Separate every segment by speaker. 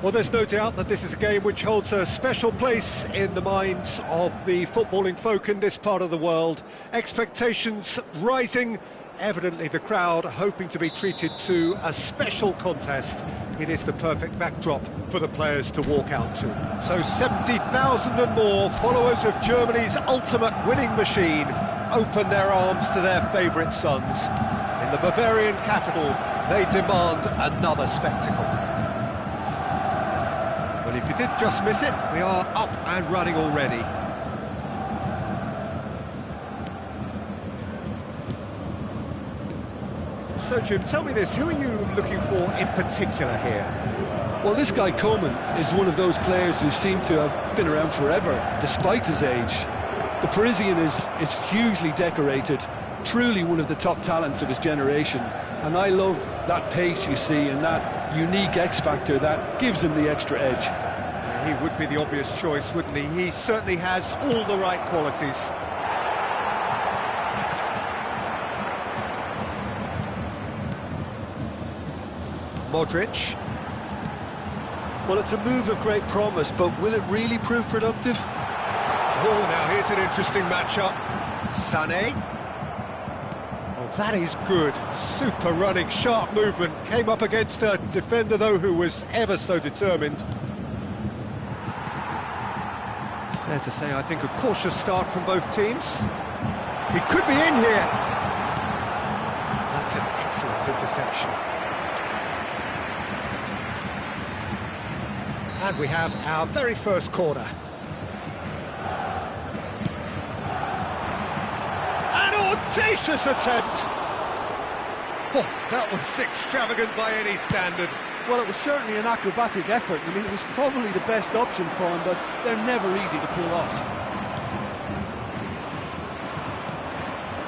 Speaker 1: Well, there's no doubt that this is a game which holds a special place in the minds of the footballing folk in this part of the world. Expectations rising, evidently the crowd hoping to be treated to a special contest. It is the perfect backdrop for the players to walk out to. So 70,000 and more followers of Germany's ultimate winning machine open their arms to their favourite sons. In the Bavarian capital, they demand another spectacle. Well, if you did just miss it, we are up and running already. So, Jim, tell me this, who are you looking for in particular here?
Speaker 2: Well, this guy Coman is one of those players who seem to have been around forever, despite his age. The Parisian is hugely decorated, truly one of the top talents of his generation. And I love that pace you see and that unique X-factor that gives him the extra edge.
Speaker 1: He would be the obvious choice, wouldn't he? He certainly has all the right qualities. Modric.
Speaker 2: Well, it's a move of great promise, but will it really prove productive?
Speaker 1: Oh, now here's an interesting matchup. Sané. Oh, that is good. Super running, sharp movement. Came up against a defender, though, who was ever so determined. Fair to say, I think, a cautious start from both teams. He could be in here. That's an excellent interception. And we have our very first corner. An audacious attempt! Oh, that was extravagant by any standard.
Speaker 2: Well, it was certainly an acrobatic effort. I mean, it was probably the best option for him, but they're never easy to pull off.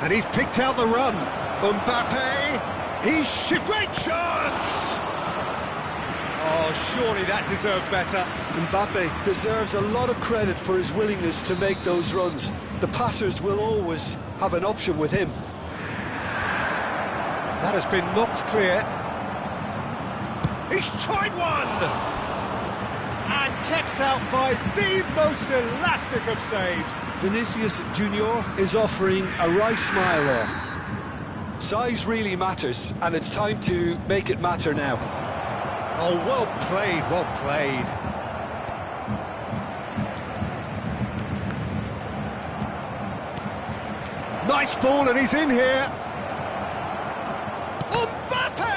Speaker 1: And he's picked out the run. Mbappe, he's shifted. Great chance! Oh, surely that deserved better.
Speaker 2: Mbappe deserves a lot of credit for his willingness to make those runs. The passers will always have an option with him.
Speaker 1: That has been knocked clear. He's tried one! And kept out by the most elastic of saves.
Speaker 2: Vinicius Junior is offering a right smile there. Size really matters, and it's time to make it matter now.
Speaker 1: Oh, well played, well played. Nice ball, and he's in here. Mbappe!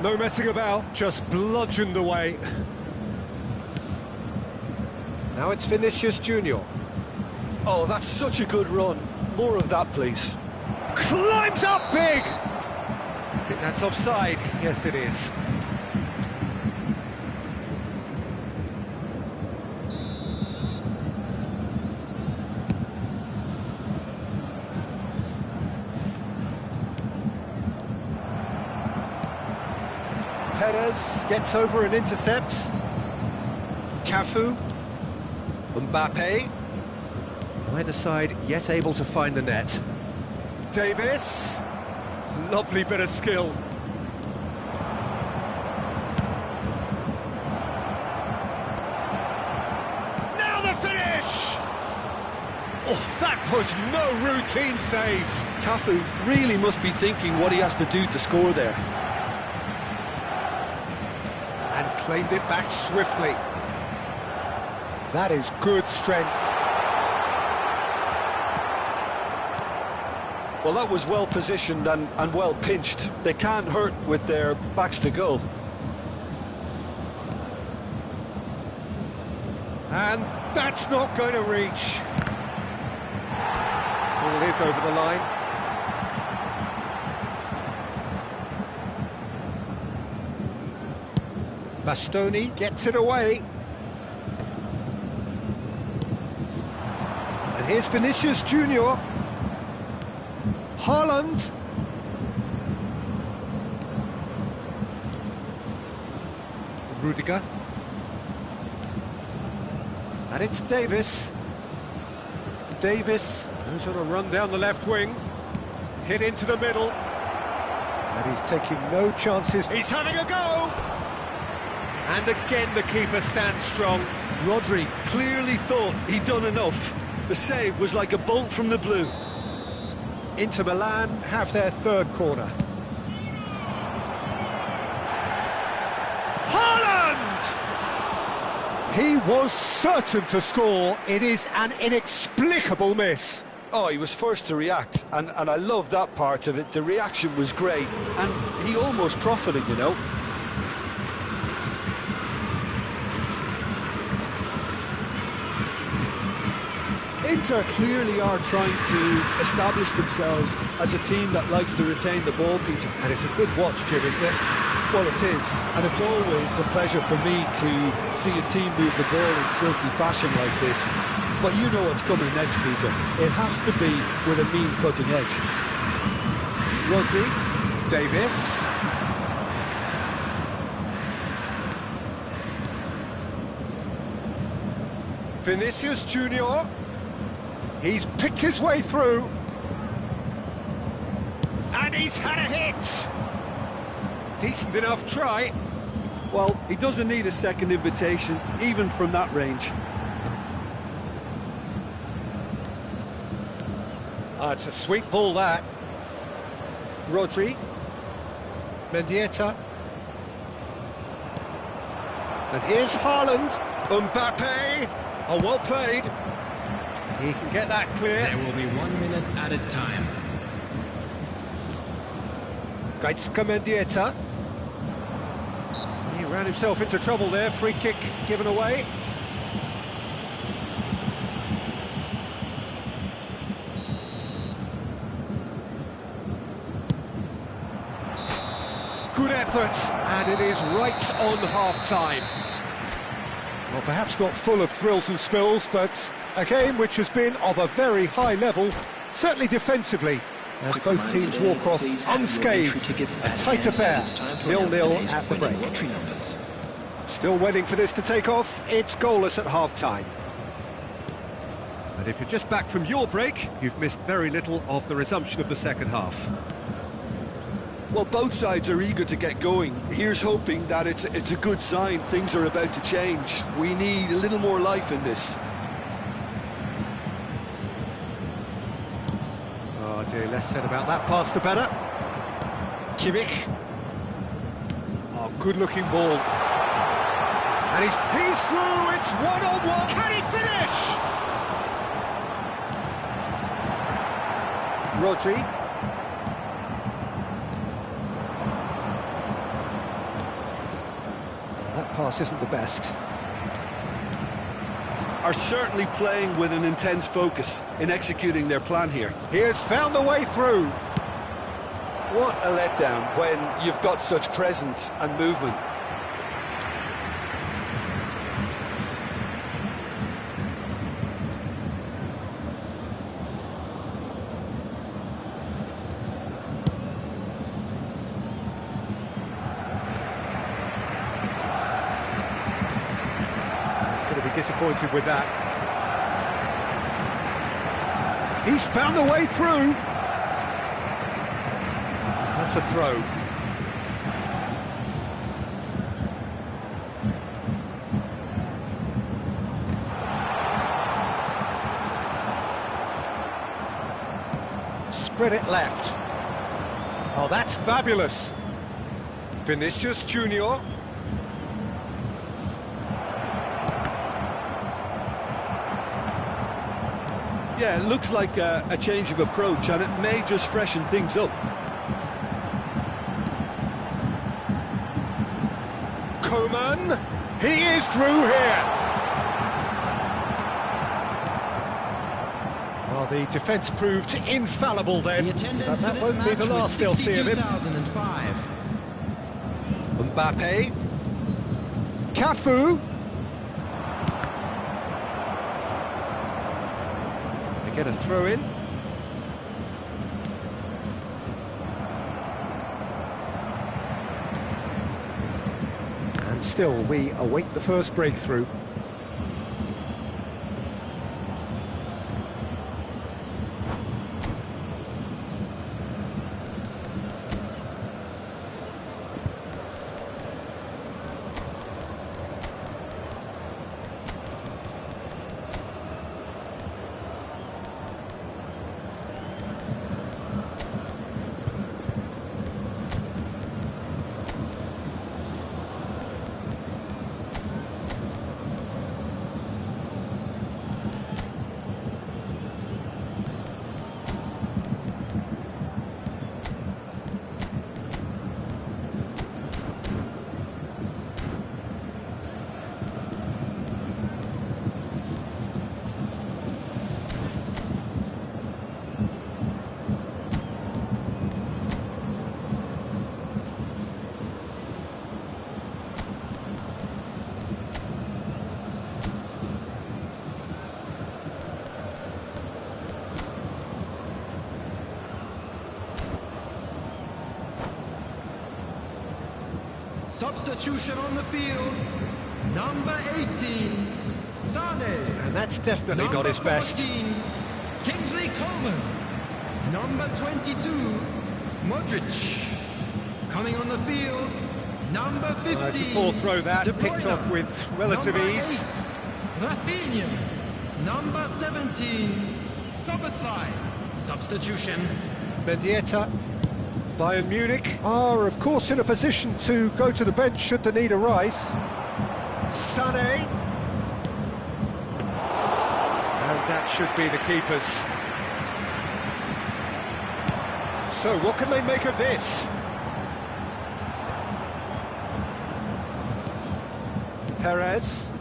Speaker 1: No messing about, just bludgeoned away. Now it's Vinicius Junior.
Speaker 2: Oh, that's such a good run. More of that, please.
Speaker 1: Climbs up big! I think that's offside. Yes, it is. Perez gets over and intercepts. Cafu. Mbappe. Neither side yet able to find the net. Davis. Lovely bit of skill. Now the finish! Oh, that was no routine save.
Speaker 2: Cafu really must be thinking what he has to do to score there.
Speaker 1: And claimed it back swiftly. That is good strength.
Speaker 2: Well, that was well positioned and well pinched. They can't hurt with their backs to goal.
Speaker 1: And that's not going to reach. Ball is over the line. Bastoni gets it away. And here's Vinicius Junior. Haaland. Rudiger. And it's Davis. Davis goes on a run down the left wing. Hit into the middle. And he's taking no chances. He's having a go! And again the keeper stands strong.
Speaker 2: Rodri clearly thought he'd done enough. The save was like a bolt from the blue.
Speaker 1: Inter Milan have their third corner. Haaland! He was certain to score. It is an inexplicable miss.
Speaker 2: Oh, he was first to react, and I love that part of it. The reaction was great, and he almost profited, you know. Inter clearly are trying to establish themselves as a team that likes to retain the ball, Peter.
Speaker 1: And it's a good watch, Jim, isn't it?
Speaker 2: Well, it is, and it's always a pleasure for me to see a team move the ball in silky fashion like this. But you know what's coming next, Peter. It has to be with a mean cutting edge.
Speaker 1: Rodri, Davis. Vinicius Junior. He's picked his way through. And he's had a hit. Decent enough try.
Speaker 2: Well, he doesn't need a second invitation, even from that range.
Speaker 1: It's a sweet ball, that. Rodri. Mendieta. And here's Haaland. Mbappe. Oh, well played. He can get that clear.
Speaker 3: There will be 1 minute added time.
Speaker 1: Gaitska Mendieta. He ran himself into trouble there. Free kick given away. Good effort, and it is right on half-time. Well, perhaps not full of thrills and spills, but a game which has been of a very high level, certainly defensively, as both teams walk off unscathed. A tight affair, 0-0 at the break. Still waiting for this to take off. It's goalless at half-time. And if you're just back from your break, you've missed very little of the resumption of the second half.
Speaker 2: Well, both sides are eager to get going. Here's hoping that it's a good sign. Things are about to change. We need a little more life in this.
Speaker 1: Oh dear, less said about that pass the better. Kimmich. Oh, good-looking ball. And he's through. It's one-on-one. Can he finish? Rodri. That pass isn't the best.
Speaker 2: Are certainly playing with an intense focus in executing their plan here.
Speaker 1: He has found the way through.
Speaker 2: What a letdown when you've got such presence and movement.
Speaker 1: Going to be disappointed with that. He's found the way through. That's a throw. Spread it left. Oh, that's fabulous. Vinicius Junior.
Speaker 2: Yeah, it looks like a change of approach, and it may just freshen things up.
Speaker 1: Coman, he is through here. Well, the defence proved infallible then, but that won't be the last they'll see of him. Mbappe. Cafu. Get a throw in. And still we await the first breakthrough.
Speaker 3: Substitution on the field. Number 18, Sane.
Speaker 1: And that's definitely not his best.
Speaker 3: 14, Kingsley Coman. Number 22, Modric. Coming on the field, number 15.
Speaker 1: It's a poor throw that,
Speaker 3: De Bruyne.
Speaker 1: picked off with relative
Speaker 3: Number
Speaker 1: ease.
Speaker 3: 8, Rafinha. Number 17, Soboslai. Substitution.
Speaker 1: Mendieta. Bayern Munich are, of course, in a position to go to the bench should the need arise. Sané. And that should be the keepers. So, what can they make of this? Perez.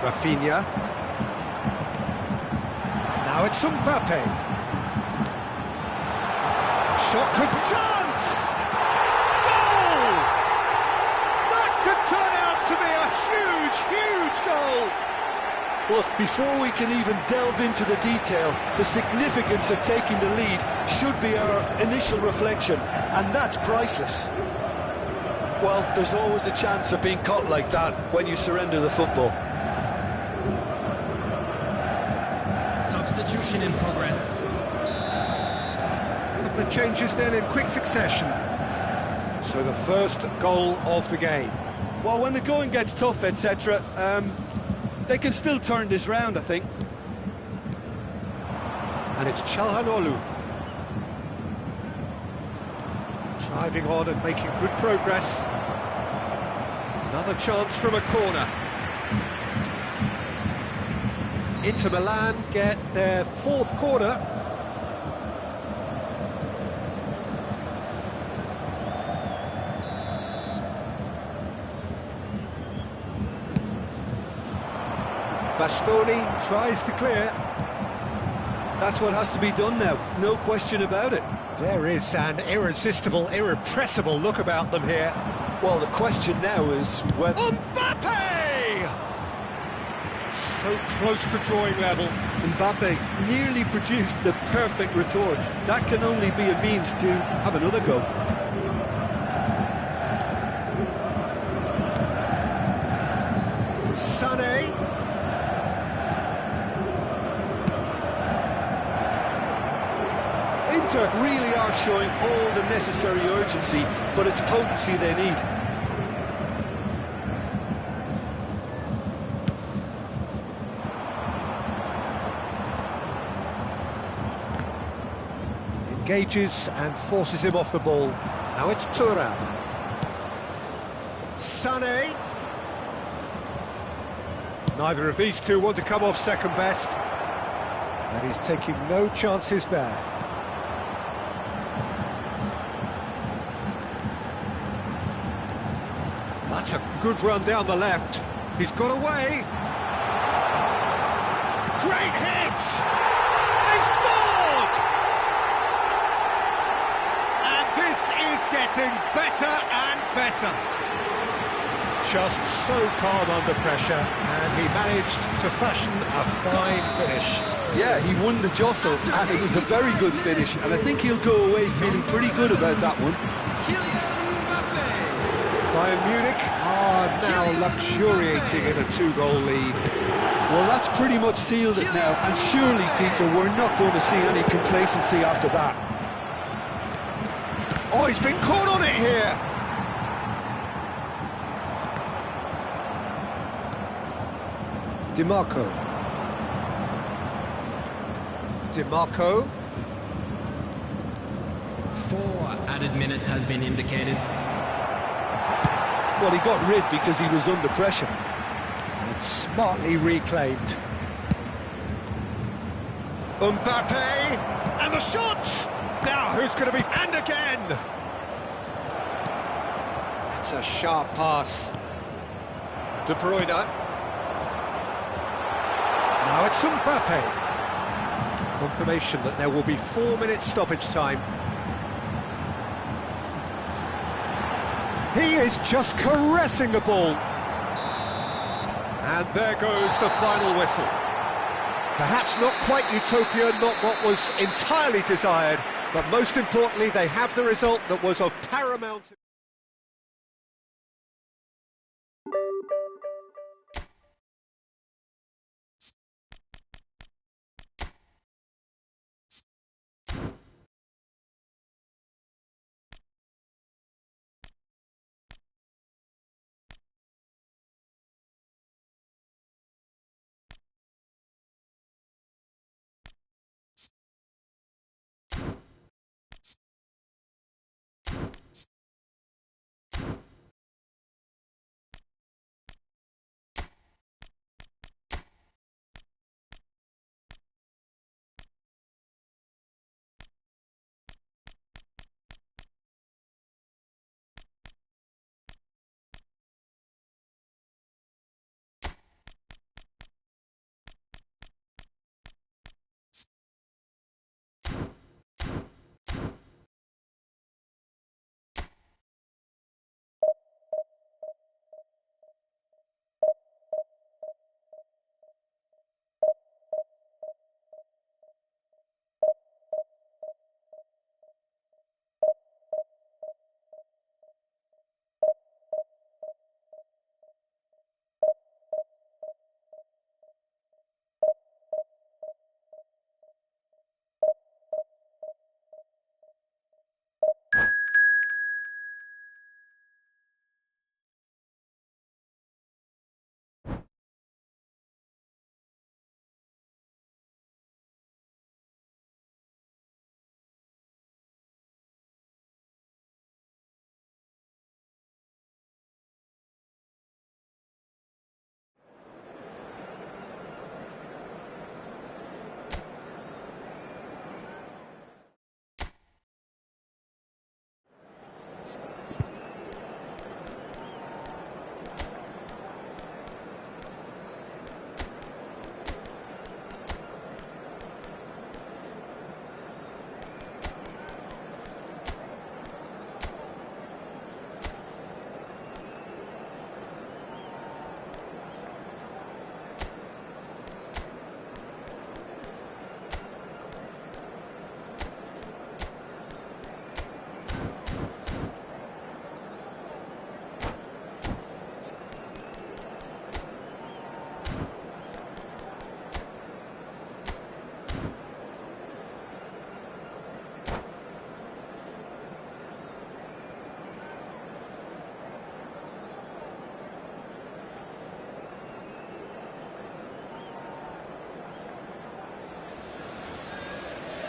Speaker 1: Rafinha. Now it's Mbappe. Shot could chance! Goal! That could turn out to be a huge, huge goal!
Speaker 2: Look, before we can even delve into the detail, the significance of taking the lead should be our initial reflection, and that's priceless. Well, there's always a chance of being caught like that when you surrender the football.
Speaker 3: Substitution in progress.
Speaker 1: The changes then in quick succession. So the first goal of the game.
Speaker 2: Well, when the going gets tough, etc., they can still turn this round, I think.
Speaker 1: And it's Çalhanoğlu. Driving on and making good progress. Another chance from a corner. Inter Milan get their fourth corner. Bastoni tries to clear.
Speaker 2: That's what has to be done now, no question about it.
Speaker 1: There is an irresistible, irrepressible look about them here.
Speaker 2: Well, the question now is whether...
Speaker 1: Mbappe! So close to drawing level.
Speaker 2: Mbappe nearly produced the perfect retort. That can only be a means to have another go.
Speaker 1: Sané.
Speaker 2: Inter really are showing all the necessary urgency, but it's potency they need.
Speaker 1: Engages and forces him off the ball. Now it's Thuram. Sané. Neither of these two want to come off second best. And he's taking no chances there. That's a good run down the left. He's got away. Great hit! They've scored! And this is getting better and better. Just so calm under pressure, and he managed to fashion a fine finish.
Speaker 2: Yeah, he won the jostle, and it was a very good finish, and I think he'll go away feeling pretty good about that one.
Speaker 1: Bayern Munich are now luxuriating in a two-goal lead.
Speaker 2: Well, that's pretty much sealed it now, and surely, Peter, we're not going to see any complacency after that.
Speaker 1: Oh, he's been caught on it here! DiMarco.
Speaker 3: 4 added minutes has been indicated.
Speaker 2: Well, he got rid because he was under pressure.
Speaker 1: And smartly reclaimed. Mbappe! And the shot! Now, who's going to be... And again! That's a sharp pass. De Bruyne. Now it's Mbappe. Confirmation that there will be 4 minutes stoppage time. He is just caressing the ball. And there goes the final whistle. Perhaps not quite utopia, not what was entirely desired, But most importantly, they have the result that was of paramount...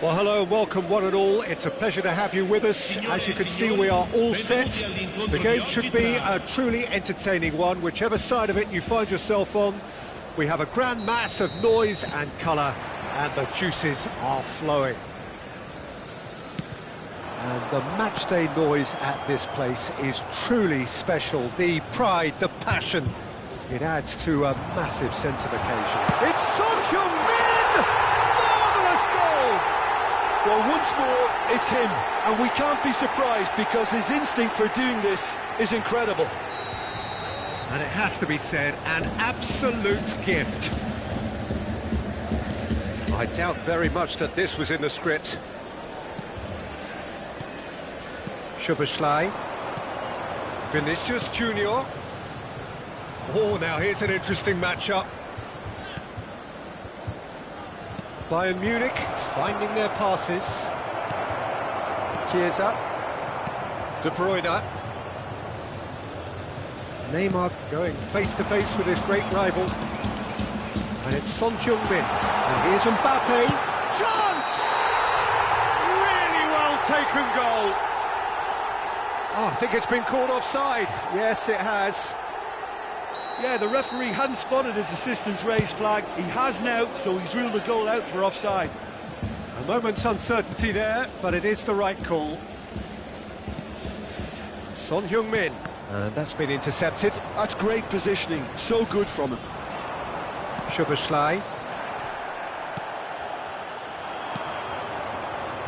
Speaker 1: Well, hello and welcome one and all. It's a pleasure to have you with us. As you can see, we are all set. The game should be a truly entertaining one, whichever side of it you find yourself on. We have a grand mass of noise and colour, and the juices are flowing. And the matchday noise at this place is truly special. The pride, the passion, it adds to a massive sense of occasion. It's Son Heung-min! Marvellous goal!
Speaker 2: Well, once more, it's him, and we can't be surprised because his instinct for doing this is incredible.
Speaker 1: And it has to be said, an absolute gift. I doubt very much that this was in the script. Szoboszlai. Vinicius Junior. Oh, now here's an interesting matchup. Bayern Munich finding their passes. Chiesa. De Bruyne. Neymar going face-to-face with his great rival. And it's Son Heung-min. And here's Mbappe. Chance! Really well taken goal. Oh, I think it's been called offside. Yes, it has.
Speaker 2: Yeah, the referee hadn't spotted his assistant's raised flag. He has now, so he's ruled the goal out for offside.
Speaker 1: A moment's uncertainty there, but it is the right call. Son Heung-min. And that's been intercepted.
Speaker 2: That's great positioning, so good from him.
Speaker 1: Szoboszlai.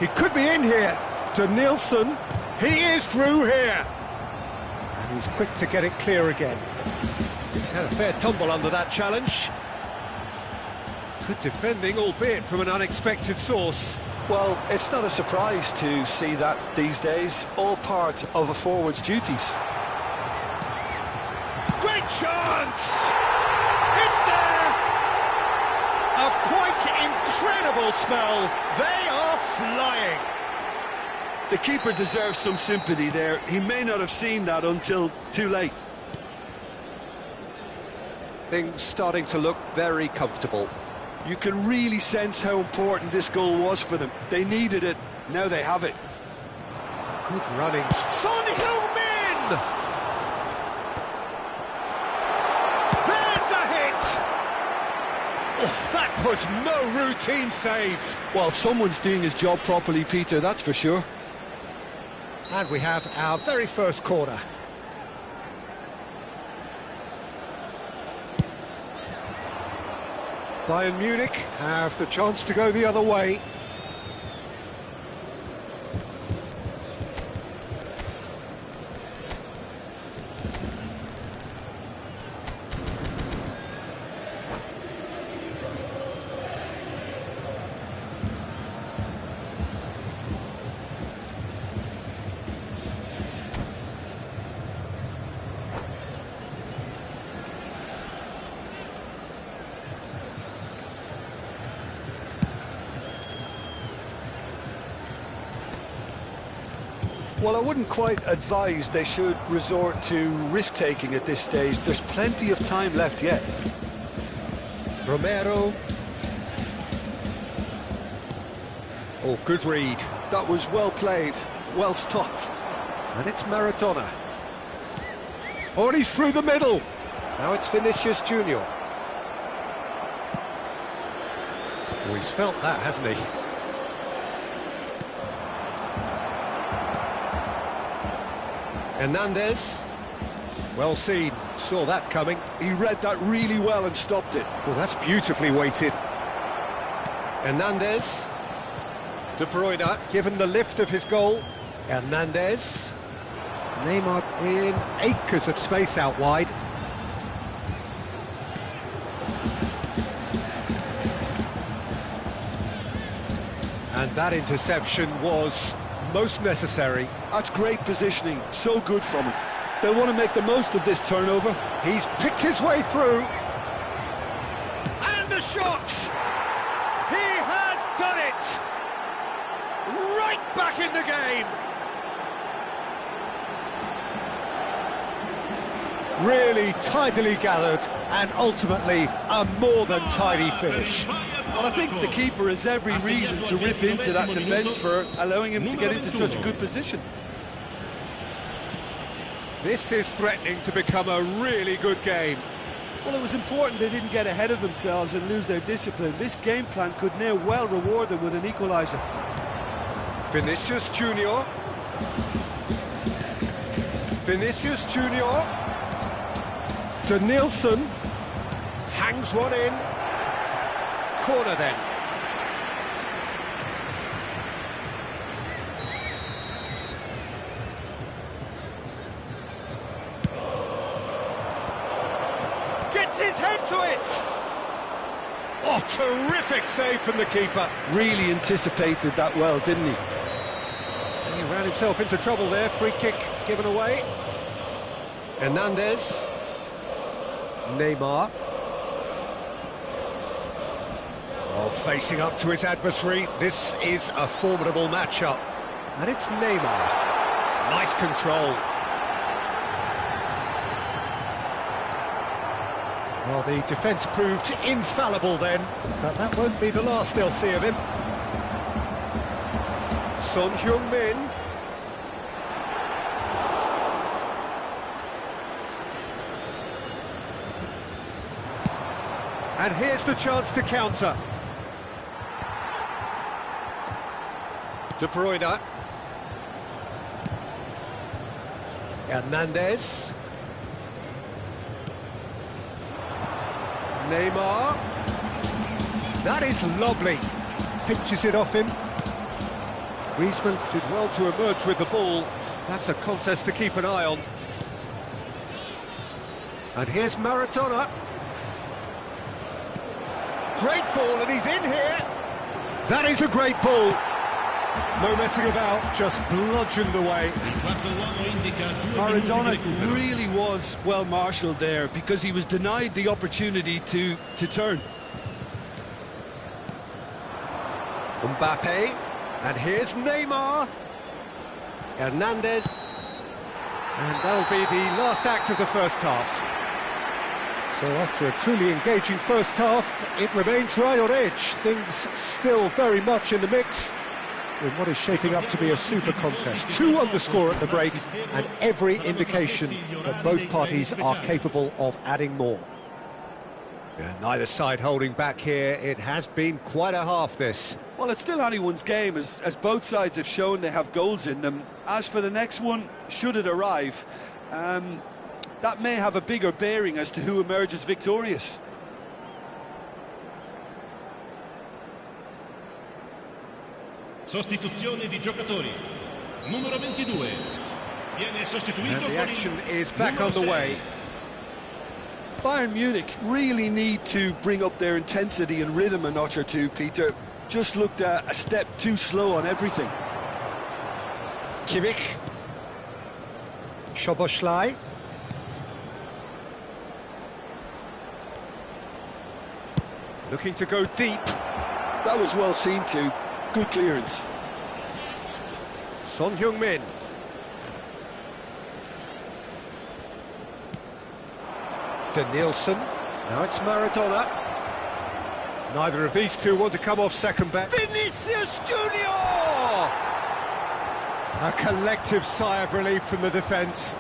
Speaker 1: He could be in here. To Nielsen. He is through here. And he's quick to get it clear again. He's had a fair tumble under that challenge. Good defending, albeit from an unexpected source.
Speaker 2: Well, it's not a surprise to see that these days, all part of a forward's duties.
Speaker 1: Great chance! It's there! A quite incredible spell. They are flying.
Speaker 2: The keeper deserves some sympathy there. He may not have seen that until too late.
Speaker 1: Things starting to look very comfortable.
Speaker 2: You can really sense how important this goal was for them. They needed it, now they have it.
Speaker 1: Good running. Son Heung-min! There's the hit! Oh, that was no routine save.
Speaker 2: Well, someone's doing his job properly, Peter, that's for sure.
Speaker 1: And we have our very first corner. Bayern Munich have the chance to go the other way.
Speaker 2: Well, I wouldn't quite advise they should resort to risk-taking at this stage. There's plenty of time left yet.
Speaker 1: Romero. Oh, good read.
Speaker 2: That was well played, well stopped.
Speaker 1: And it's Maradona. Oh, and he's through the middle. Now it's Vinicius Junior. Oh, he's felt that, hasn't he? Hernandez. Well seen. Saw that coming.
Speaker 2: He read that really well and stopped it.
Speaker 1: Well, that's beautifully weighted. Hernandez. De Bruyne, given the lift of his goal. Hernandez. Neymar in acres of space out wide. And that interception was most necessary.
Speaker 2: That's great positioning, so good from him. They'll want to make the most of this turnover.
Speaker 1: He's picked his way through. And the shot! He has done it! Right back in the game! Really tidily gathered, and ultimately a more than tidy finish.
Speaker 2: Well, I think the keeper has every reason to rip into that defence for allowing him to get into such a good position.
Speaker 1: This is threatening to become a really good game.
Speaker 2: Well, it was important they didn't get ahead of themselves and lose their discipline. This game plan could now well reward them with an equaliser.
Speaker 1: Vinicius Junior. Vinicius Junior. Danielson hangs one in. Corner then. Gets his head to it. Oh, terrific save from the keeper.
Speaker 2: Really anticipated that well, didn't he?
Speaker 1: He ran himself into trouble there. Free kick given away. Hernandez. Neymar. Oh, facing up to his adversary. This is a formidable matchup. And it's Neymar. Nice control. Well, the defence proved infallible then, but that won't be the last they'll see of him. Son Heung-min. And here's the chance to counter. De Bruyne. Hernandez. Neymar. That is lovely. Pinches it off him. Griezmann did well to emerge with the ball. That's a contest to keep an eye on. And here's Maradona. Great ball, and he's in here. That is a great ball. No messing about, just bludgeoned away.
Speaker 2: Maradona really was well marshalled there because he was denied the opportunity to turn.
Speaker 1: Mbappe, and here's Neymar. Hernandez. And that'll be the last act of the first half. So after a truly engaging first half, it remains right on edge. Things still very much in the mix in what is shaping up to be a super contest. 2 on the score at the break, and every indication that both parties are capable of adding more. Yeah, neither side holding back here. It has been quite a half, this.
Speaker 2: Well, it's still anyone's game, as both sides have shown they have goals in them. As for the next one, should it arrive, that may have a bigger bearing as to who emerges victorious.
Speaker 3: Sostituzione di giocatori. Numero 22. Viene sostituito.
Speaker 1: And the action is back on the way.
Speaker 2: Bayern Munich really need to bring up their intensity and rhythm a notch or two, Peter. Just looked a step too slow on everything.
Speaker 1: Kimmich. Szoboszlai. Looking to go deep.
Speaker 2: That was well seen too. Good clearance.
Speaker 1: Son Heung-min. Danielson. Now it's Maradona. Neither of these two want to come off second best. Vinicius Junior! A collective sigh of relief from the defence.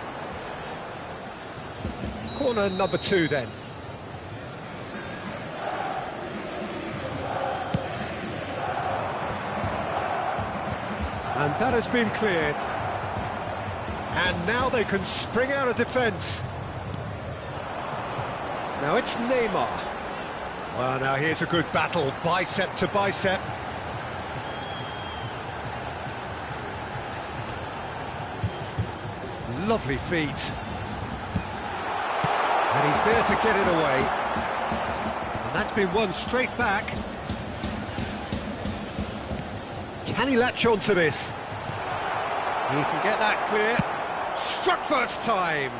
Speaker 1: Corner number 2 then. And that has been cleared. And now they can spring out of defence. Now it's Neymar. Well, now here's a good battle, bicep to bicep. Lovely feet. And he's there to get it away. And that's been won straight back. Can he latch on to this? He can get that clear. Struck first time.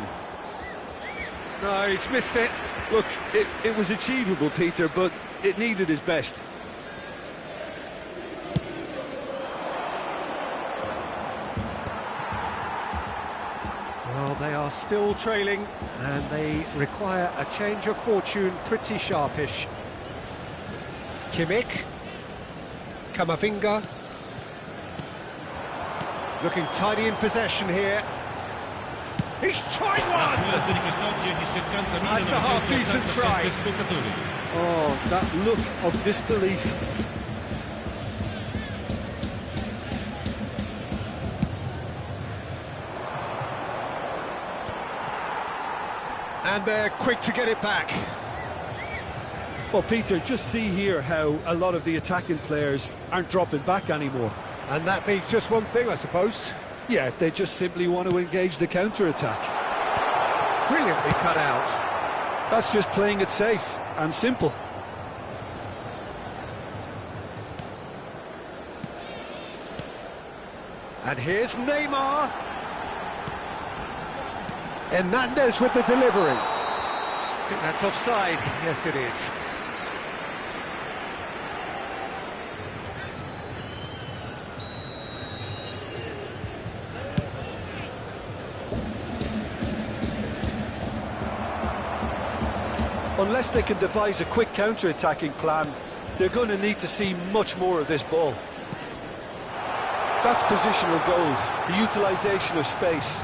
Speaker 1: No, he's missed it.
Speaker 2: Look, it was achievable, Peter, but it needed his best.
Speaker 1: Well, they are still trailing, and they require a change of fortune pretty sharpish. Kimmich. Camavinga. Looking tidy in possession here. He's tried one! That's a half-decent try.
Speaker 2: Oh, that look of disbelief.
Speaker 1: And they're quick to get it back.
Speaker 2: Well, Peter, just see here how a lot of the attacking players aren't dropping back anymore.
Speaker 1: And that means just one thing, I suppose.
Speaker 2: Yeah, they just simply want to engage the counter-attack.
Speaker 1: Brilliantly cut out.
Speaker 2: That's just playing it safe and simple.
Speaker 1: And here's Neymar. Hernandez with the delivery. I think that's offside. Yes, it is.
Speaker 2: Unless they can devise a quick counter-attacking plan, they're going to need to see much more of this ball. That's positional goal, the utilisation of space.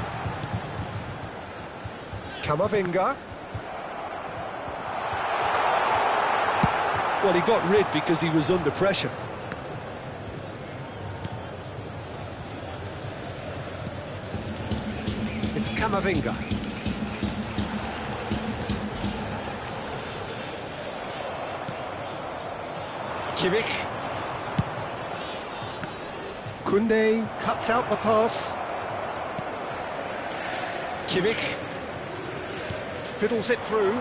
Speaker 1: Camavinga.
Speaker 2: Well, he got rid because he was under pressure.
Speaker 1: It's Camavinga. Kimmich. Koundé cuts out the pass. Kimmich fiddles it through.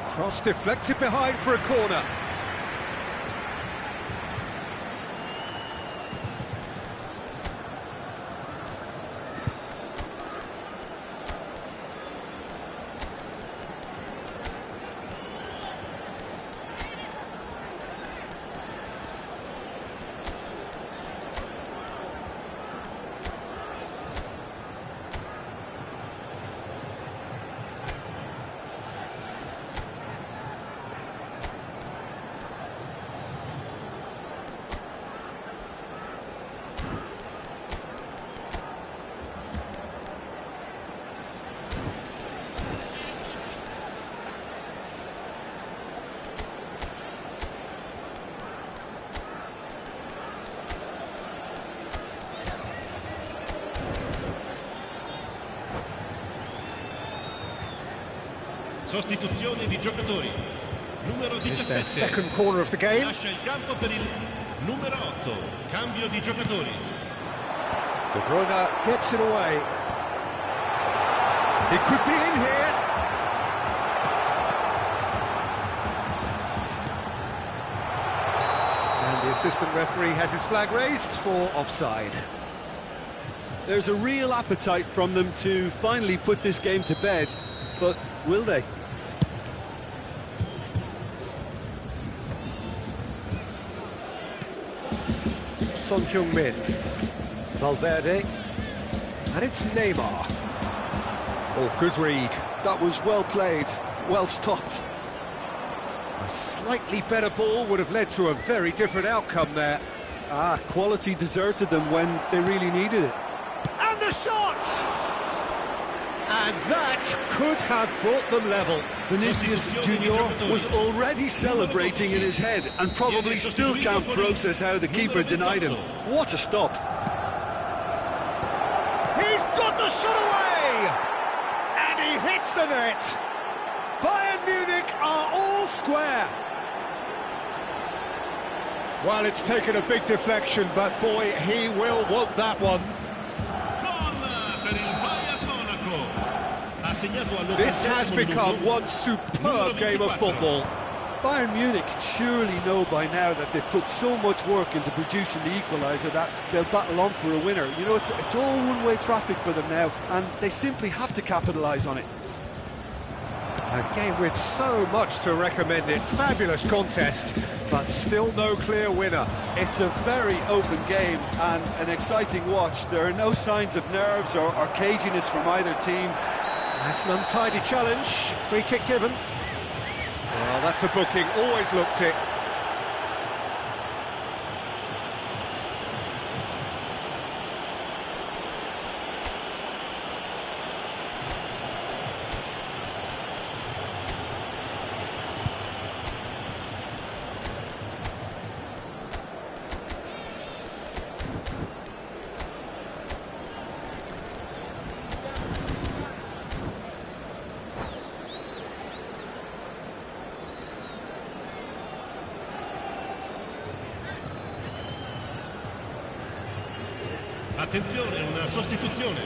Speaker 1: Cross deflected behind for a corner.
Speaker 3: Sostituzione di giocatori. Numero
Speaker 1: It's their
Speaker 3: 17.
Speaker 1: second corner of the game.
Speaker 3: Lascia il campo per il numero 8. Cambio di giocatori.
Speaker 1: De Bruyne gets it away. He could be in here. And the assistant referee has his flag raised for offside.
Speaker 2: There's a real appetite from them to finally put this game to bed, but will they?
Speaker 1: Son Heung-min, Valverde, and it's Neymar. Oh, good read.
Speaker 2: That was well played, well stopped.
Speaker 1: A slightly better ball would have led to a very different outcome there.
Speaker 2: Quality deserted them when they really needed it.
Speaker 1: And the shot! And that could have brought them level.
Speaker 2: Vinicius Junior was already celebrating in his head and probably still can't process how the keeper denied him. What a stop.
Speaker 1: He's got the shot away! And he hits the net. Bayern Munich are all square. Well, it's taken a big deflection, but boy, he will want that one. This has become one superb game of football.
Speaker 2: Bayern Munich surely know by now that they've put so much work into producing the equaliser that they'll battle on for a winner. You know, it's all one-way traffic for them now, and they simply have to capitalise on it.
Speaker 1: A game with so much to recommend it. Fabulous contest, but still no clear winner.
Speaker 2: It's a very open game and an exciting watch. There are no signs of nerves or caginess from either team.
Speaker 1: That's an untidy challenge. Free kick given. Well, that's a booking. Always looked it.
Speaker 3: Attenzione, una sostituzione.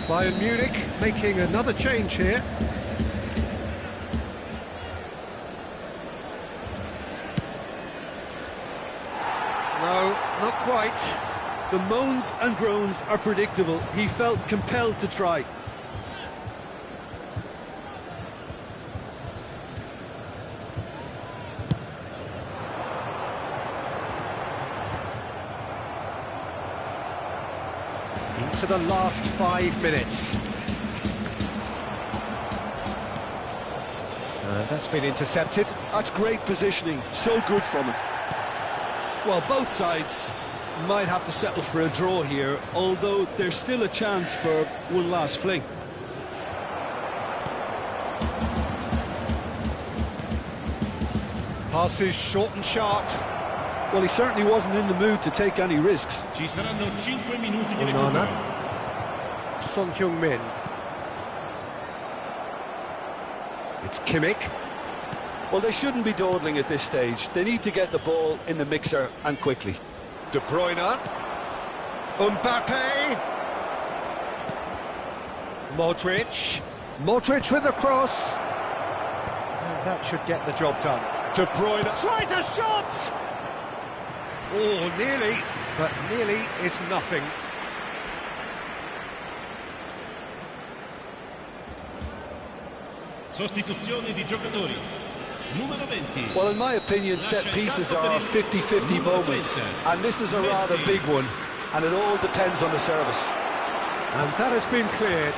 Speaker 1: Bayern Munich making another change here. No, not quite.
Speaker 2: The moans and groans are predictable. He felt compelled to try.
Speaker 1: Into the last 5 minutes. And that's been intercepted.
Speaker 2: That's great positioning, so good from him. Well, both sides might have to settle for a draw here, although there's still a chance for one last fling.
Speaker 1: Passes short and sharp.
Speaker 2: Well, he certainly wasn't in the mood to take any risks.
Speaker 3: Ci saranno 5 minuti di
Speaker 1: Onana.
Speaker 3: recupero.
Speaker 1: Son Heung-min. It's Kimmich.
Speaker 2: Well, they shouldn't be dawdling at this stage. They need to get the ball in the mixer and quickly.
Speaker 1: De Bruyne. Mbappe. Modric. Modric with the cross. And that should get the job done. De Bruyne tries a shot! Oh, nearly, but nearly is nothing.
Speaker 3: Sostituzione di giocatori. Numero 20.
Speaker 2: Well, in my opinion, set pieces are 50-50 moments, and this is a rather big one, and it all depends on the service.
Speaker 1: And that has been cleared.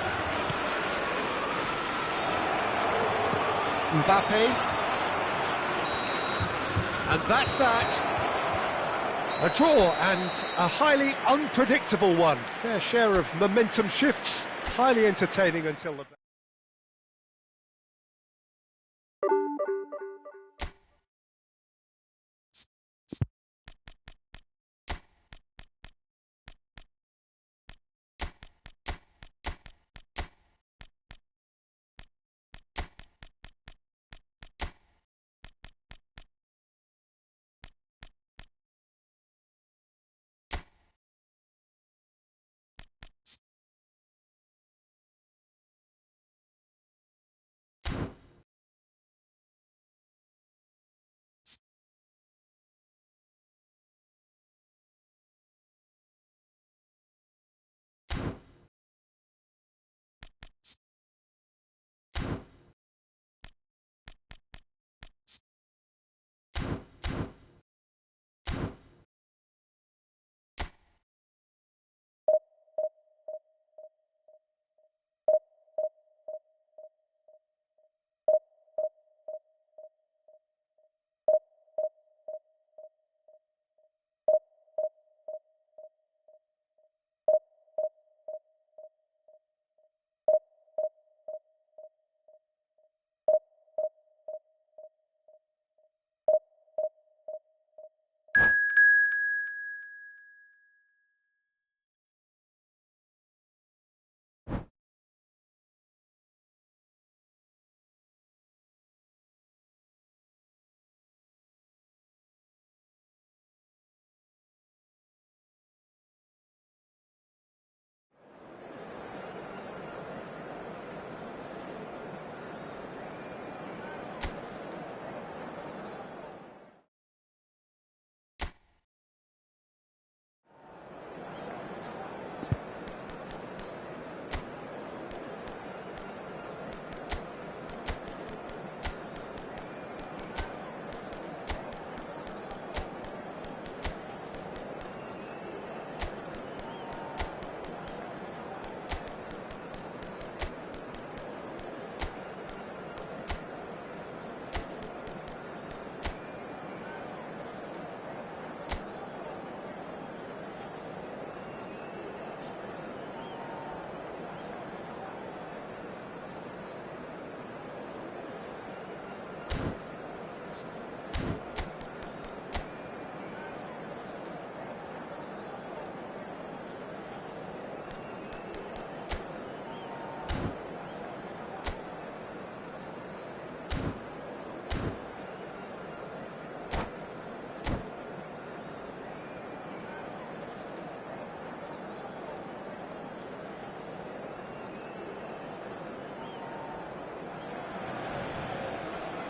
Speaker 1: Mbappe. And that's that. A draw and a highly unpredictable one. Fair share of momentum shifts. Highly entertaining until the...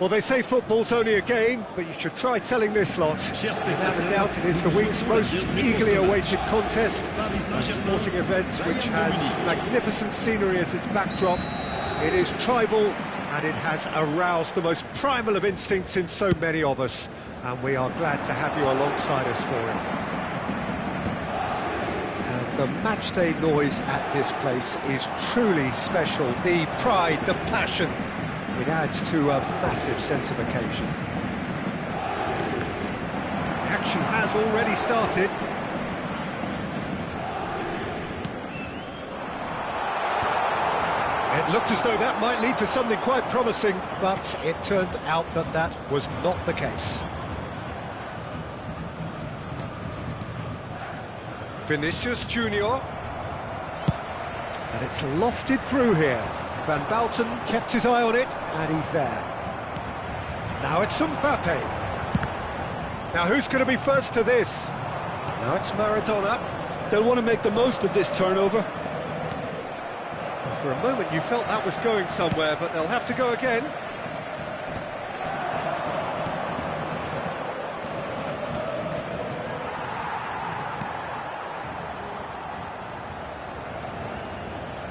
Speaker 1: Well, they say football's only a game, but you should try telling this lot. Without a doubt, it is the week's most eagerly awaited contest, a sporting event which has magnificent scenery as its backdrop. It is tribal, and it has aroused the most primal of instincts in so many of us, and we are glad to have you alongside us for it. And the matchday noise at this place is truly special. The pride, the passion. It adds to a massive sense of occasion. Action has already started. It looked as though that might lead to something quite promising, but it turned out that that was not the case. Vinicius Junior. And it's lofted through here. Van Bouten kept his eye on it, and he's there. Now it's Mbappe. Now who's going to be first to this? Now it's Maradona.
Speaker 2: They'll want to make the most of this turnover.
Speaker 1: For a moment you felt that was going somewhere, but they'll have to go again.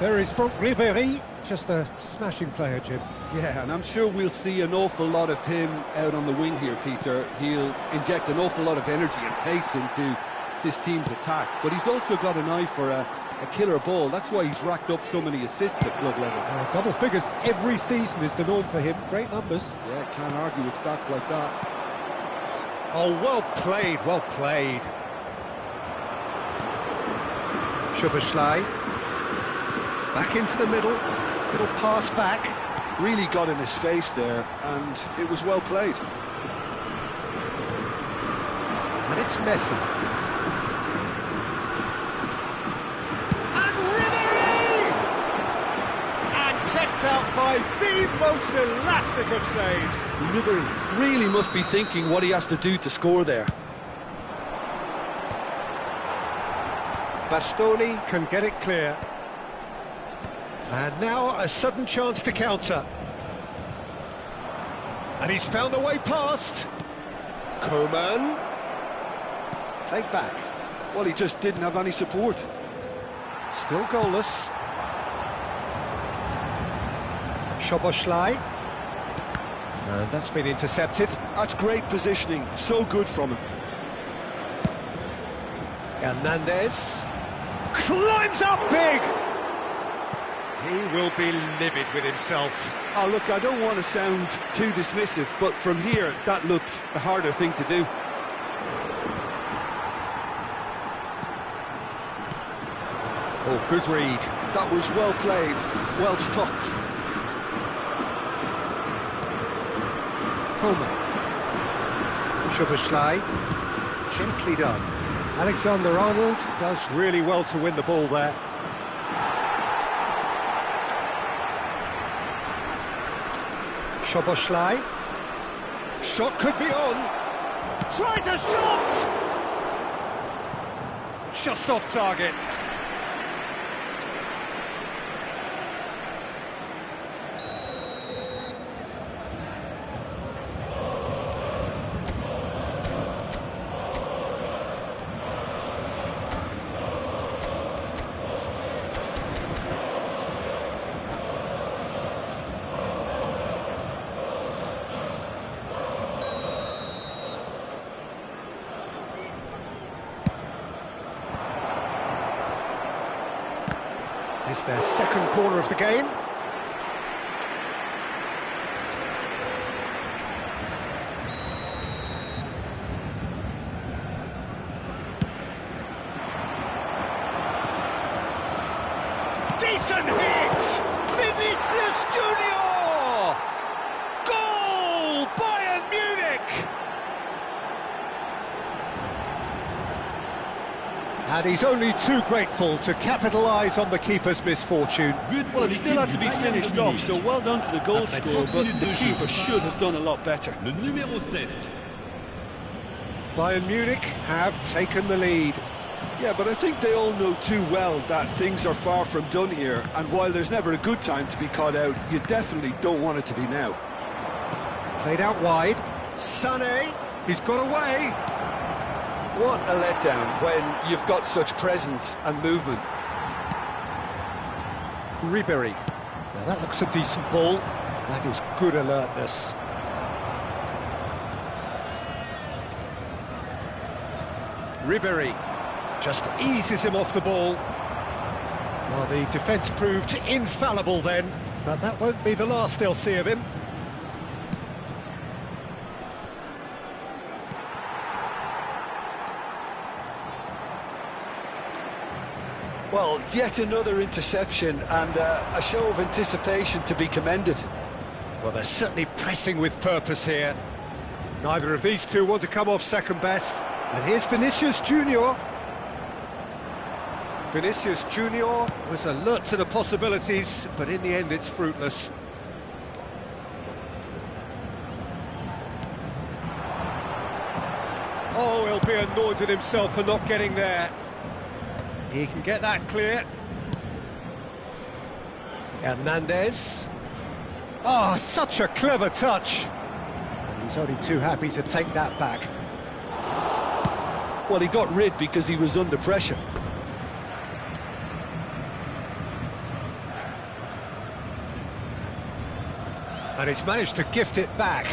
Speaker 1: There is Franck Ribéry, just a smashing player, Jim.
Speaker 2: Yeah, and I'm sure we'll see an awful lot of him out on the wing here, Peter. He'll inject an awful lot of energy and pace into this team's attack, but he's also got an eye for a killer ball. That's why he's racked up so many assists at club level.
Speaker 1: Double figures every season is the norm for him. Great numbers.
Speaker 2: Yeah, can't argue with stats like that.
Speaker 1: Oh, well played, well played. Szoboszlai. Back into the middle. Little pass back.
Speaker 2: Really got in his face there, and it was well played.
Speaker 1: And it's Messi. And Ribéry! And kept out by the most elastic of saves.
Speaker 2: Ribéry really must be thinking what he has to do to score there.
Speaker 1: Bastoni can get it clear. And now a sudden chance to counter. And he's found a way past. Coman. Played back.
Speaker 2: Well, he just didn't have any support.
Speaker 1: Still goalless. Szoboszlai. And that's been intercepted.
Speaker 2: That's great positioning. So good from him.
Speaker 1: Hernandez. Climbs up big! He will be livid with himself.
Speaker 2: Oh, look, I don't want to sound too dismissive, but from here, that looked the harder thing to do.
Speaker 1: Oh, good read.
Speaker 2: That was well played, well stopped.
Speaker 1: Coman. Szoboszlai. Gently done. Alexander-Arnold does really well to win the ball there. Szoboszlai. Shot could be on. Tries a shot! Just off target. It's their second corner of the game. Decent hit! Vinicius Junior! Goal! Bayern Munich! And he's only too grateful to capitalise on the keeper's misfortune.
Speaker 2: Well, it still had to be finished off, so well done to the goal scorer, but the keeper should have done a lot better.
Speaker 3: Le numéro 7.
Speaker 1: Bayern Munich have taken the lead.
Speaker 2: Yeah, but I think they all know too well that things are far from done here, and while there's never a good time to be caught out, you definitely don't want it to be now.
Speaker 1: Played out wide. Sané, he's got away.
Speaker 2: What a letdown when you've got such presence and movement.
Speaker 1: Ribery. Now that looks a decent ball. That is good alertness. Ribery just eases him off the ball. Well, the defence proved infallible then, but that won't be the last they'll see of him.
Speaker 2: Well, yet another interception and a show of anticipation to be commended.
Speaker 1: Well, they're certainly pressing with purpose here. Neither of these two want to come off second best. And here's Vinicius Junior. Vinicius Junior was alert to the possibilities, but in the end it's fruitless. Oh, he'll be annoyed at himself for not getting there. He can get that clear. Hernandez. Oh, such a clever touch. And he's only too happy to take that back.
Speaker 2: Well, he got rid because he was under pressure.
Speaker 1: And he's managed to gift it back.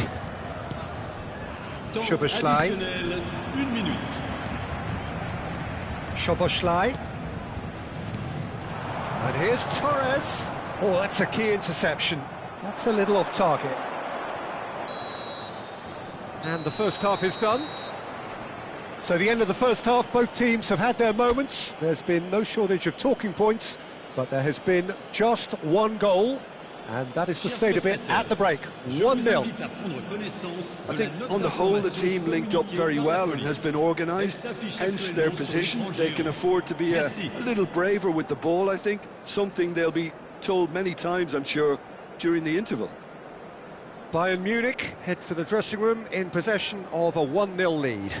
Speaker 1: Szoboszlai. Szoboszlai. And here's Torres. Oh, that's a key interception. That's a little off target. And the first half is done. So the end of the first half, both teams have had their moments. There's been no shortage of talking points, but there has been just one goal. And that is the state of it at the break, 1-0.
Speaker 2: I think on the whole the team linked up very well and has been organised, hence their position. They can afford to be a little braver with the ball, I think, something they'll be told many times, I'm sure, during the interval.
Speaker 1: Bayern Munich head for the dressing room in possession of a 1-0 lead.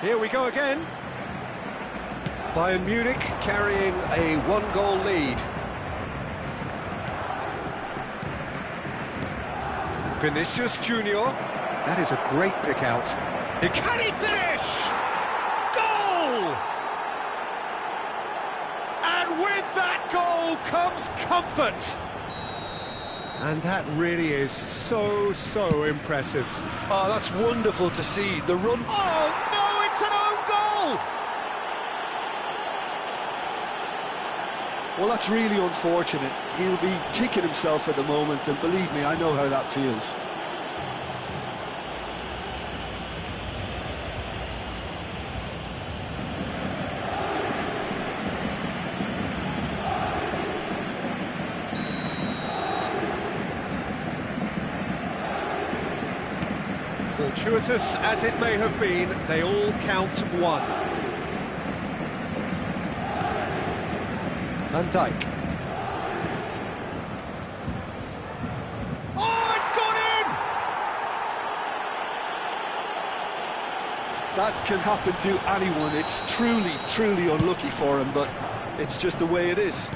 Speaker 1: Here we go again. Bayern Munich carrying a one-goal lead. Vinicius Junior. That is a great pick out. Can he finish? Goal! And with that goal comes comfort. And that really is so impressive.
Speaker 2: Oh, that's wonderful to see. The run...
Speaker 1: Oh, no, it's an own goal!
Speaker 2: Well, that's really unfortunate. He'll be kicking himself at the moment, and believe me, I know how that feels.
Speaker 1: Fortuitous as it may have been, they all count one. Van Dijk. Oh, it's gone in!
Speaker 2: That can happen to anyone. It's truly unlucky for him, but it's just the way it is.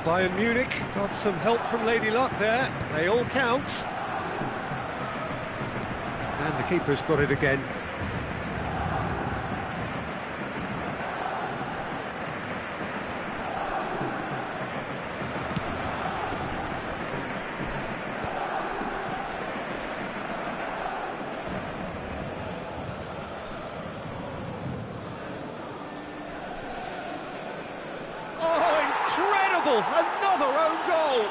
Speaker 1: Bayern Munich got some help from Lady Luck there. They all count. And the keeper's got it again. Oh, incredible! Another own goal!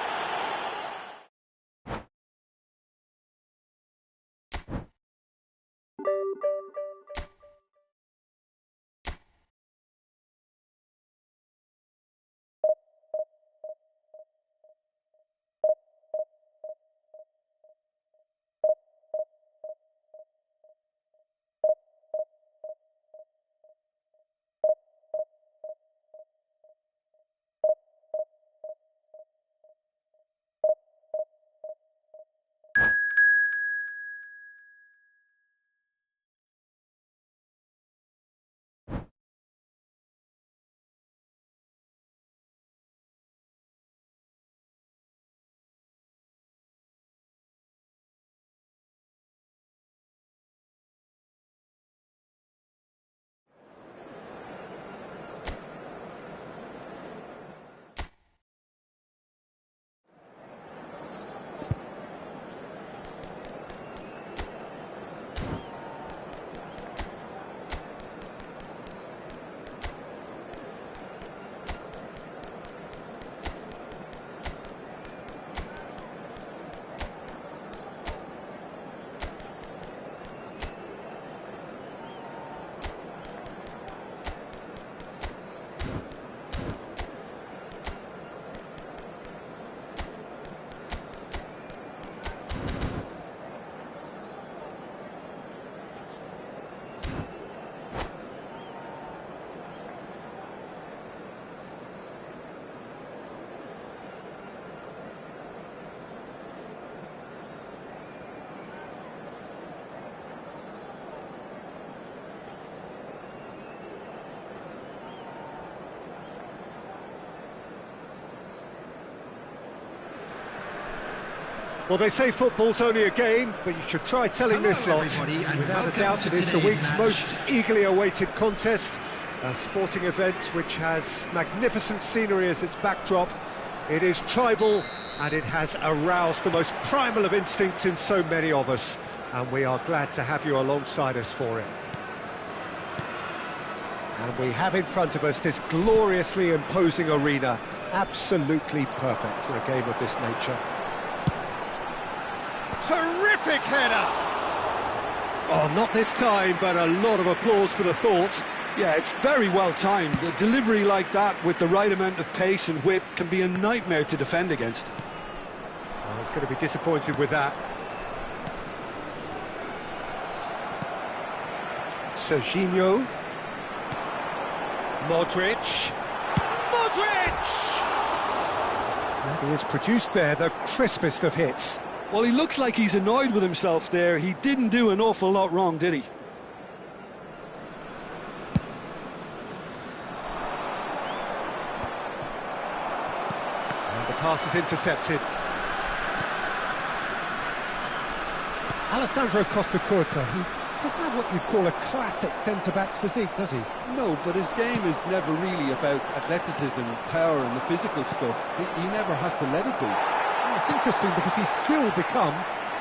Speaker 1: Well, they say football's only a game, but you should try telling this lot. Without a doubt, it is the week's most eagerly awaited contest. A sporting event which has magnificent scenery as its backdrop. It is tribal, and it has aroused the most primal of instincts in so many of us. And we are glad to have you alongside us for it. And we have in front of us this gloriously imposing arena. Absolutely perfect for a game of this nature. Terrific header! Oh, not this time, but a lot of applause for the thought.
Speaker 2: Yeah, it's very well timed. The delivery like that with the right amount of pace and whip can be a nightmare to defend against.
Speaker 1: I was going to be disappointed with that. Serginho. Modric. And he has produced there the crispest of hits.
Speaker 2: Well, he looks like he's annoyed with himself there. He didn't do an awful lot wrong, did he?
Speaker 1: And the pass is intercepted. Alessandro Costacurta, he doesn't have what you'd call a classic centre-back's physique, does he?
Speaker 2: No, but his game is never really about athleticism, power and the physical stuff. He never has to let it be.
Speaker 1: Well, it's interesting because he's still become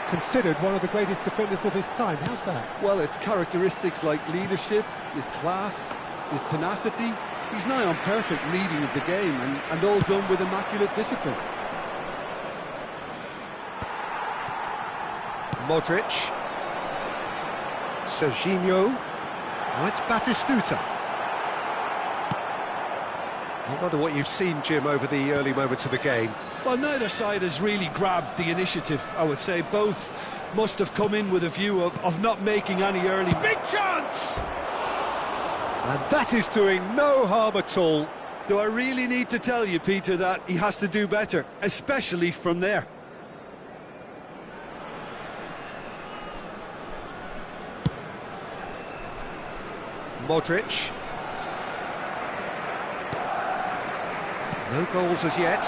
Speaker 1: considered one of the greatest defenders of his time. How's that?
Speaker 2: Well, it's characteristics like leadership, his class, his tenacity. He's nigh on perfect reading of the game and all done with immaculate discipline.
Speaker 1: Modric. Serginho. Now it's Batistuta. I wonder what you've seen, Jim, over the early moments of the game.
Speaker 2: Well, neither side has really grabbed the initiative, I would say. Both must have come in with a view of not making any early...
Speaker 1: Big chance! And that is doing no harm at all.
Speaker 2: Do I really need to tell you, Peter, that he has to do better, especially from there?
Speaker 1: Modric. No goals as yet.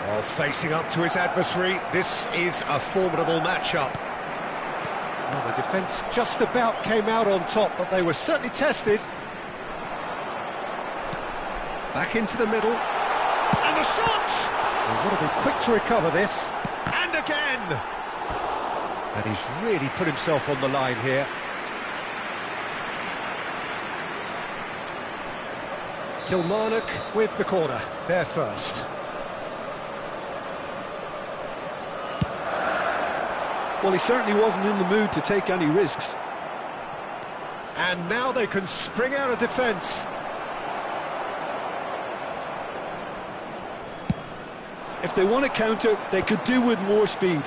Speaker 1: Oh, facing up to his adversary, this is a formidable matchup. Well, the defence just about came out on top, but they were certainly tested. Back into the middle. And the shot! Well, would have been quick to recover this. And again! And he's really put himself on the line here. Kilmarnock with the corner, there first.
Speaker 2: Well, he certainly wasn't in the mood to take any risks.
Speaker 1: And now they can spring out of defence.
Speaker 2: If they want to counter, they could do with more speed.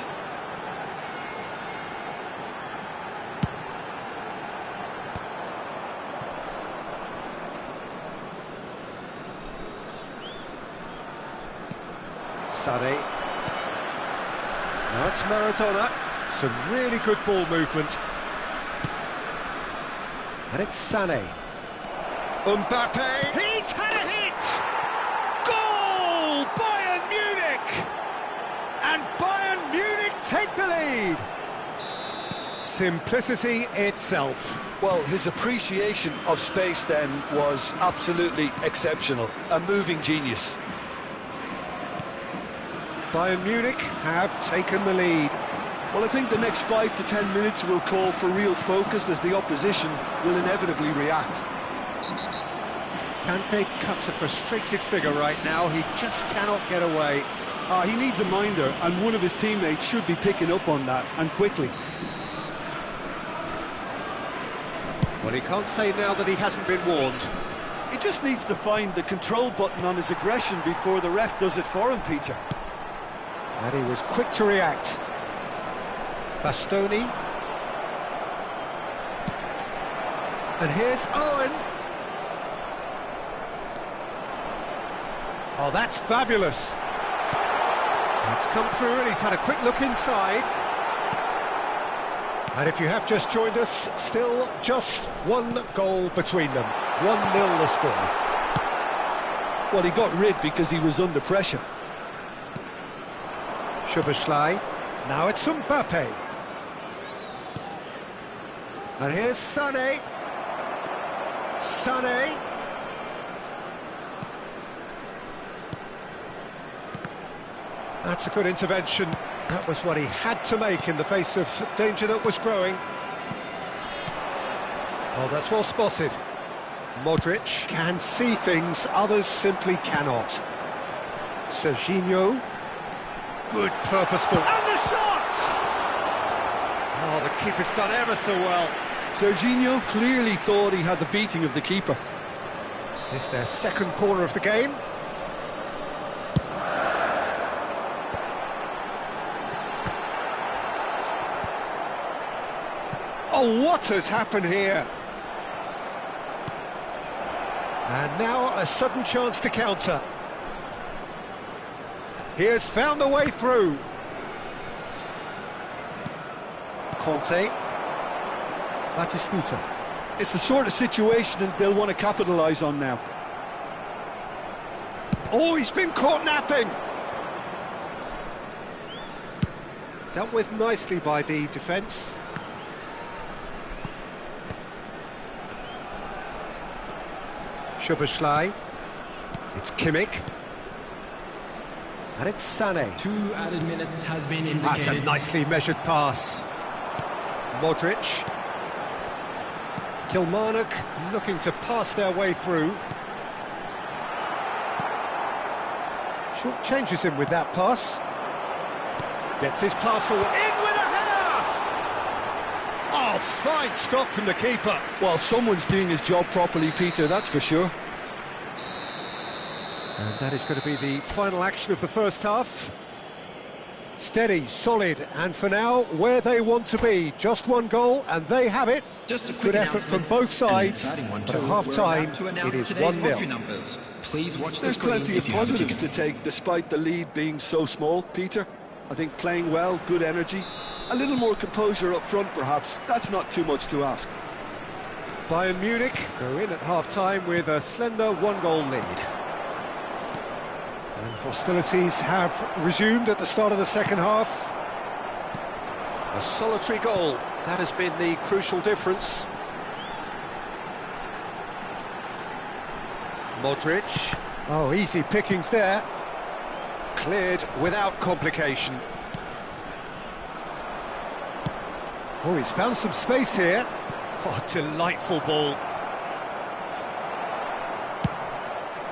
Speaker 1: Sane. Now it's Maradona. Some really good ball movement. And it's Sané. Mbappe. He's had a hit! Goal! Bayern Munich! And Bayern Munich take the lead. Simplicity itself.
Speaker 2: Well, his appreciation of space then was absolutely exceptional. A moving genius.
Speaker 1: Bayern Munich have taken the lead.
Speaker 2: Well, I think the next 5 to 10 minutes will call for real focus as the opposition will inevitably react.
Speaker 1: Kante cuts a frustrated figure right now. He just cannot get away.
Speaker 2: He needs a minder, and one of his teammates should be picking up on that, and quickly.
Speaker 1: Well, he can't say now that he hasn't been warned.
Speaker 2: He just needs to find the control button on his aggression before the ref does it for him, Peter.
Speaker 1: And he was quick to react. Bastoni. And here's Owen. Oh, that's fabulous. It's come through and he's had a quick look inside. And if you have just joined us, still just one goal between them. 1-0 the score.
Speaker 2: Well, he got rid because he was under pressure.
Speaker 1: Szoboszlai. Now it's Mbappe. And here's Sané. Sané. That's a good intervention. That was what he had to make in the face of danger that was growing. Oh, that's well spotted. Modric can see things others simply cannot. Serginho. Good, purposeful. And the shot! Oh, the keeper's done ever so well.
Speaker 2: Serginho clearly thought he had the beating of the keeper.
Speaker 1: It's their second corner of the game. Oh, what has happened here? And now a sudden chance to counter. He has found a way through. Conte. Batistuta.
Speaker 2: It's the sort of situation that they'll want to capitalise on now.
Speaker 1: Oh, he's been caught napping. Dealt with nicely by the defence. Szoboszlai. It's Kimmich. And it's Sané.
Speaker 3: 2 added minutes has been indicated.
Speaker 1: That's a nicely measured pass. Modric. Kilmarnock looking to pass their way through. Short changes him with that pass. Gets his parcel in with a header! Oh, fine stop from the keeper.
Speaker 2: Well, someone's doing his job properly, Peter, that's for sure.
Speaker 1: And that is going to be the final action of the first half. Steady, solid, and for now, where they want to be. Just one goal, and they have it.
Speaker 3: Just a quick
Speaker 1: Good effort from both sides, but at half-time, it is 1-0.
Speaker 3: Please watch
Speaker 2: There's plenty of positives to take, despite the lead being so small, Peter. I think playing well, good energy, a little more composure up front, perhaps. That's not too much to ask.
Speaker 1: Bayern Munich go in at half-time with a slender one-goal lead. And hostilities have resumed at the start of the second half. A solitary goal, that has been the crucial difference. Modric. Oh, easy pickings there. Cleared without complication. Oh, he's found some space here. Oh, delightful ball.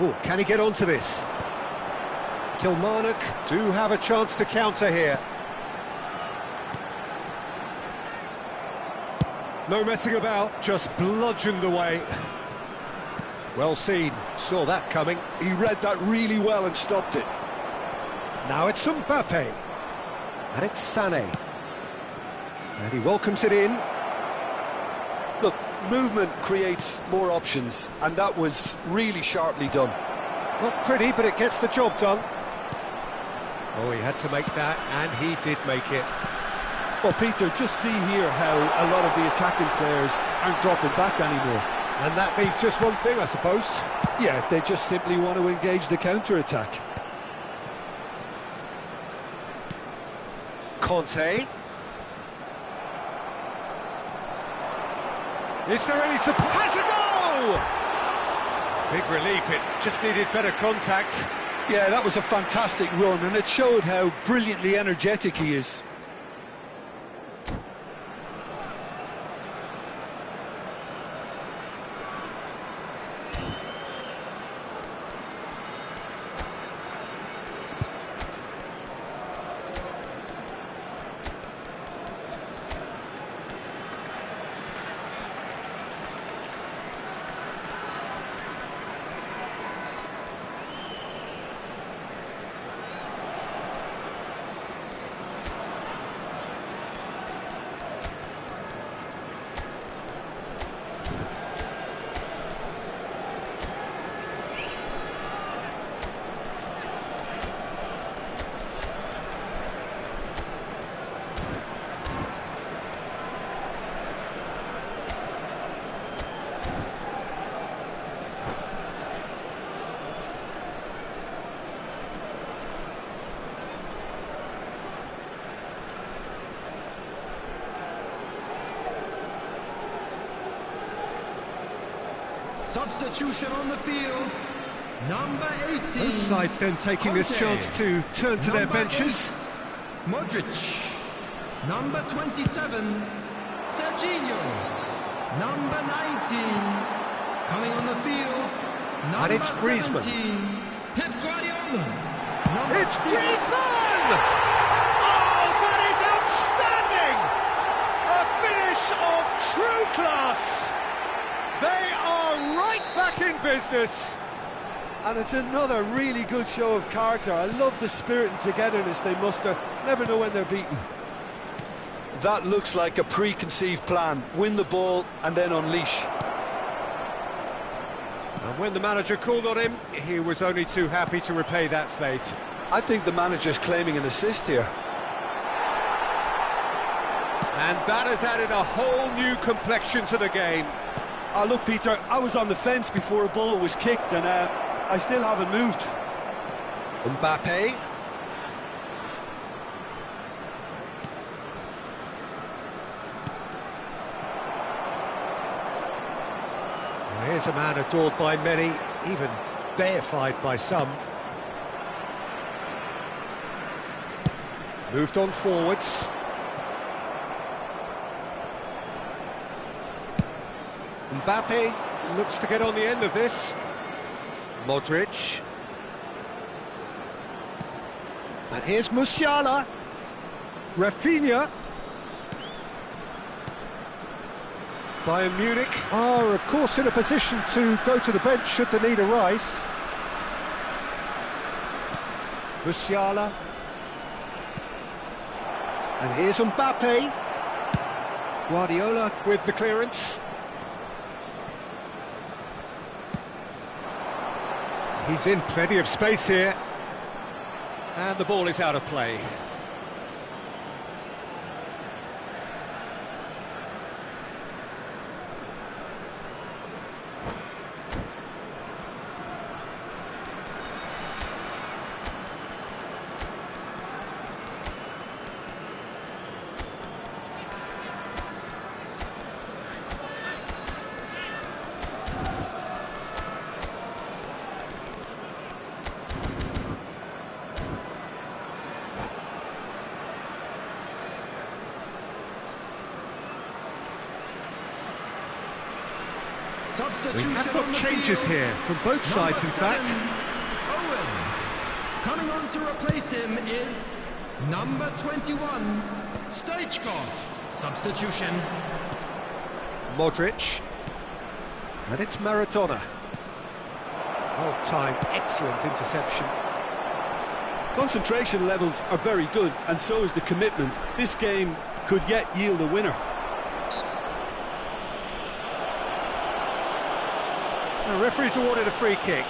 Speaker 1: Oh, can he get onto this? Kilmarnock do have a chance to counter here. No messing about, just bludgeoned away. Well seen, saw that coming.
Speaker 2: He read that really well and stopped it.
Speaker 1: Now it's Mbappe. And it's Sané. And he welcomes it in.
Speaker 2: Look, movement creates more options, and that was really sharply done.
Speaker 1: Not pretty, but it gets the job done. Oh, he had to make that, and he did make it.
Speaker 2: Well, Peter, just see here how a lot of the attacking players aren't dropping back anymore.
Speaker 1: And that means just one thing, I suppose.
Speaker 2: Yeah, they just simply want to engage the counter-attack.
Speaker 1: Conte. Is there any support? Has a goal! Big relief, it just needed better contact.
Speaker 2: Yeah, that was a fantastic run, and it showed how brilliantly energetic he is.
Speaker 3: Substitution on the field. Number 18.
Speaker 1: Both sides then taking this chance to turn to their benches.
Speaker 3: 8, Modric. Number 27, Serginho. Number 19, coming on the field. Number
Speaker 1: And it's Griezmann.
Speaker 3: 17, Pep Guardiola. Number
Speaker 1: It's
Speaker 3: 6,
Speaker 1: Griezmann! Oh, that is outstanding! A finish of true class! They are right back in business.
Speaker 2: And it's another really good show of character. I love the spirit and togetherness they muster. Never know when they're beaten. That looks like a preconceived plan. Win the ball and then unleash.
Speaker 1: And when the manager called on him, he was only too happy to repay that faith.
Speaker 2: I think the manager's claiming an assist here.
Speaker 1: And that has added a whole new complexion to the game.
Speaker 2: Oh, look, Peter, I was on the fence before a ball was kicked and I still haven't moved.
Speaker 1: Mbappe. Well, here's a man adored by many, even deified by some. Moved on forwards. Mbappe looks to get on the end of this. Modric. And here's Musiala. Rafinha. Bayern Munich are, of course, in a position to go to the bench should the need arise. Musiala. And here's Mbappe. Guardiola with the clearance. He's in plenty of space here. And the ball is out of play. We have got changes here from both sides, in fact.
Speaker 3: Owen. Coming on to replace him is number 21, Stoichkov. Substitution.
Speaker 1: Modric. And it's Maradona. Well-timed, excellent interception.
Speaker 2: Concentration levels are very good, and so is the commitment. This game could yet yield a winner.
Speaker 1: The referee's awarded a free kick.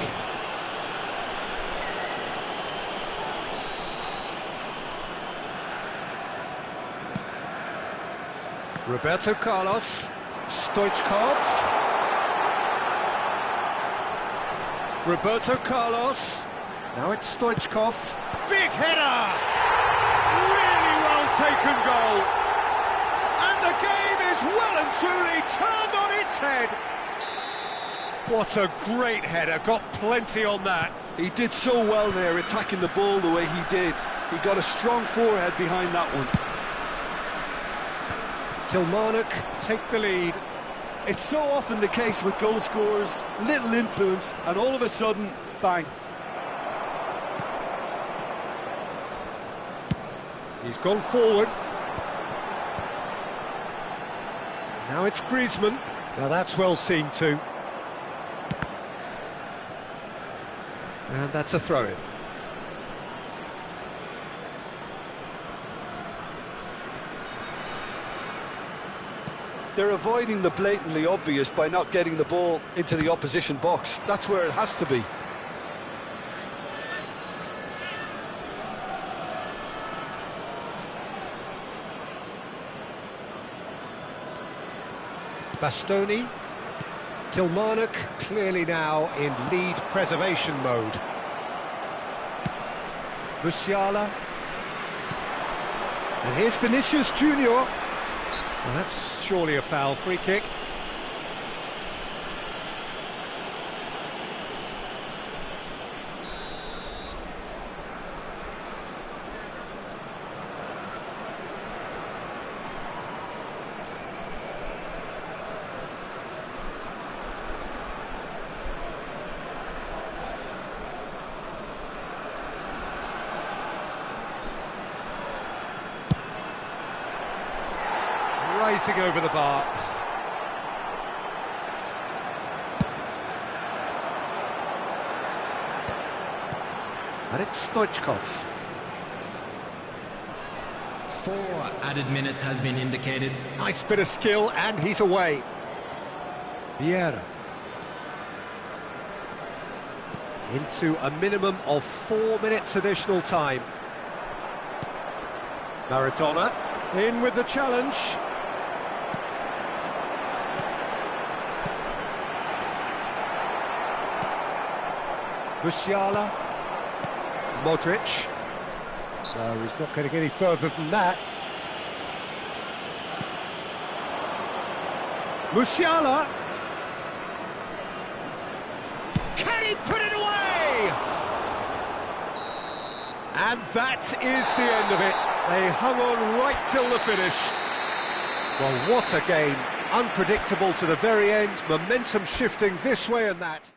Speaker 1: Roberto Carlos. Stoichkov. Roberto Carlos. Now it's Stoichkov. Big header! Really well taken goal. And the game is well and truly turned on its head. What a great header, got plenty on that.
Speaker 2: He did so well there, attacking the ball the way he did. He got a strong forehead behind that one.
Speaker 1: Kilmarnock take the lead.
Speaker 2: It's so often the case with goal scorers, little influence, and all of a sudden, bang.
Speaker 1: He's gone forward. Now it's Griezmann. Now that's well seen too. And that's a throw-in.
Speaker 2: They're avoiding the blatantly obvious by not getting the ball into the opposition box. That's where it has to be.
Speaker 1: Bastoni. Kilmarnock clearly now in lead preservation mode. Musiala. And here's Vinicius Junior. Well, that's surely a foul. Free kick. rising over the bar. And it's Stoichkov.
Speaker 3: 4 added minutes has been indicated.
Speaker 1: Nice bit of skill, and he's away. Vieira. Into a minimum of 4 minutes additional time. Maradona in with the challenge. Musiala. Modric. No, he's not getting any further than that. Musiala. Can he put it away? And that is the end of it. They hung on right till the finish. Well, what a game. Unpredictable to the very end. Momentum shifting this way and that.